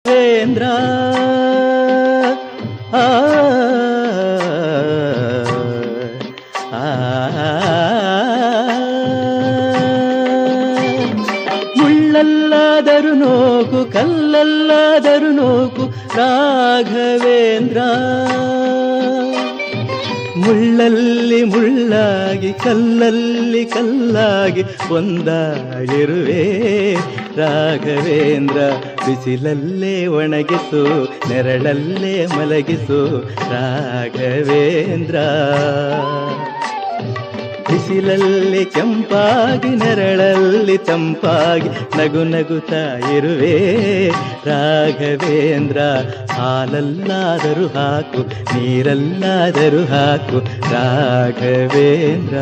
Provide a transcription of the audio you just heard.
ವೇಂದ್ರ ಆ ಮುಳ್ಳಲ್ಲಾದರೂ ನೋಕು ಕಲ್ಲಲ್ಲಾದರೂ ನೋಕು ರಾಘವೇಂದ್ರ ಮುಳ್ಳಲ್ಲಿ ಮುಳ್ಳಾಗಿ ಕಲ್ಲಲ್ಲಿ ಕಲ್ಲಾಗಿ ಒಂದಾಗಿರುವೆ ರಾಘವೇಂದ್ರ ಬಿಸಿಲಲ್ಲೇ ಒಣಗಿಸು ನೆರಳಲ್ಲೇ ಮಲಗಿಸು ರಾಘವೇಂದ್ರ ಬಿಸಿಲಲ್ಲಿ ಕೆಂಪಾಗಿ ನೆರಳಲ್ಲಿ ತಂಪಾಗಿ ನಗು ನಗುತ್ತಾ ಇರುವೆ ರಾಘವೇಂದ್ರ ಹಾಲಲ್ಲಾದರೂ ಹಾಕು ನೀರಲ್ಲಾದರೂ ಹಾಕು ರಾಘವೇಂದ್ರ